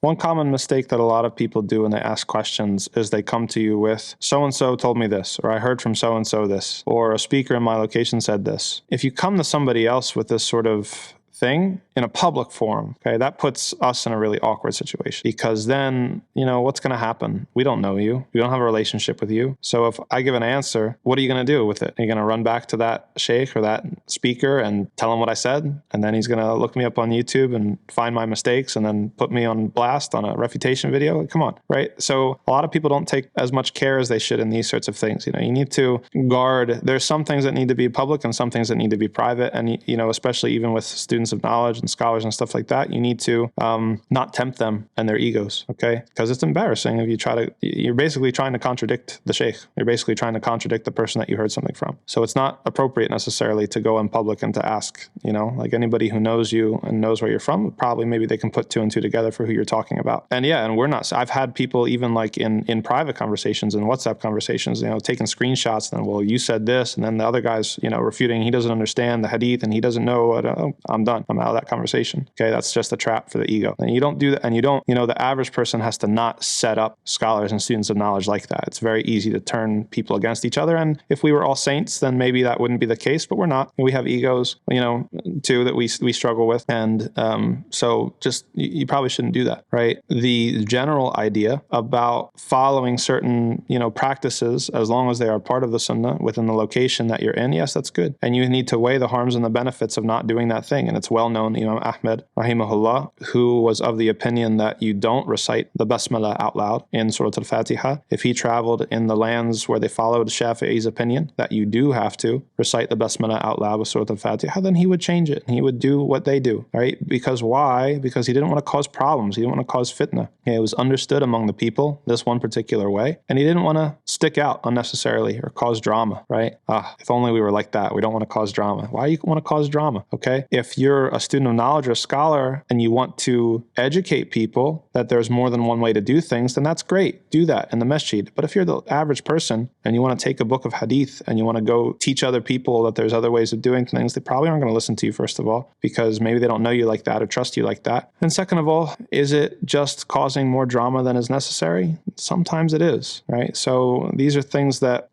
One common mistake that a lot of people do when they ask questions is they come to you with, so-and-so told me this, or I heard from so-and-so this, or a speaker in my location said this. If you come to somebody else with this sort of thing in a public forum, okay, that puts us in a really awkward situation, because then, what's going to happen? We don't know you. We don't have a relationship with you. So if I give an answer, what are you going to do with it? Are you going to run back to that sheikh or that speaker and tell him what I said? And then he's going to look me up on YouTube and find my mistakes and then put me on blast on a refutation video? Come on, right? So a lot of people don't take as much care as they should in these sorts of things. You need to guard. There's some things that need to be public and some things that need to be private. And, especially even with students of knowledge and scholars and stuff like that, you need to not tempt them and their egos, okay? Because it's embarrassing if you're basically trying to contradict the sheikh. You're basically trying to contradict the person that you heard something from. So it's not appropriate necessarily to go in public and to ask, like anybody who knows you and knows where you're from, probably maybe they can put two and two together for who you're talking about. And I've had people even like in private conversations and WhatsApp conversations, taking screenshots and well, you said this, and then the other guy's, refuting, he doesn't understand the hadith and he doesn't know what, I'm done. I'm out of that conversation. Okay, that's just a trap for the ego. And you don't do that, and the average person has to not set up scholars and students of knowledge like that. It's very easy to turn people against each other, and if we were all saints, then maybe that wouldn't be the case, but we're not. We have egos, too, that we struggle with, and so just, you probably shouldn't do that, right? The general idea about following certain, practices, as long as they are part of the sunnah within the location that you're in, yes, that's good. And you need to weigh the harms and the benefits of not doing that thing, and it's well known, Imam Ahmed, rahimahullah, who was of the opinion that you don't recite the basmala out loud in Surah Al-Fatiha. If he traveled in the lands where they followed Shafi'i's opinion, that you do have to recite the basmala out loud with Surah Al-Fatiha, then he would change it. He would do what they do, right? Because why? Because he didn't want to cause problems. He didn't want to cause fitna. It was understood among the people this one particular way, and he didn't want to stick out unnecessarily or cause drama, right? If only we were like that. We don't want to cause drama. Why do you want to cause drama? Okay? If you're a student of knowledge or a scholar and you want to educate people that there's more than one way to do things, then that's great. Do that in the masjid. But if you're the average person and you want to take a book of hadith and you want to go teach other people that there's other ways of doing things, they probably aren't going to listen to you, first of all, because maybe they don't know you like that or trust you like that. And second of all, is it just causing more drama than is necessary? Sometimes it is, right? So these are things that,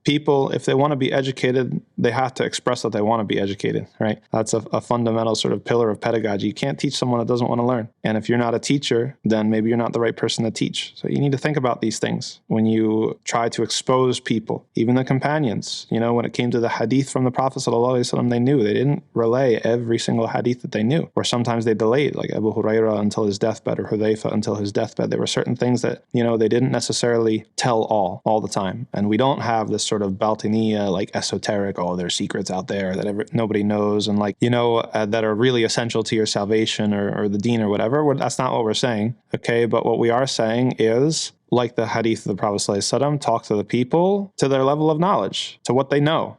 people, if they want to be educated, they have to express that they want to be educated, right? That's a fundamental sort of pillar of pedagogy. You can't teach someone that doesn't want to learn. And if you're not a teacher, then maybe you're not the right person to teach. So you need to think about these things when you try to expose people, even the companions. When it came to the hadith from the Prophet ﷺ, they knew. They didn't relay every single hadith that they knew. Or sometimes they delayed, like Abu Huraira until his deathbed, or Hudayfa until his deathbed. There were certain things that, they didn't necessarily tell all the time. And we don't have this sort of baltiniya, like esoteric, there's secrets out there that nobody knows, and that are really essential to your salvation or the deen or whatever. That's not what we're saying, okay? But what we are saying is, like the hadith of the Prophet ﷺ, talk to the people to their level of knowledge, to what they know,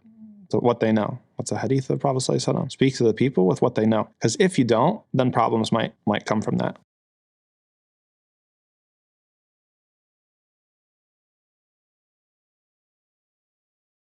What's a hadith of the Prophet ﷺ? Speak to the people with what they know. Because if you don't, then problems might come from that.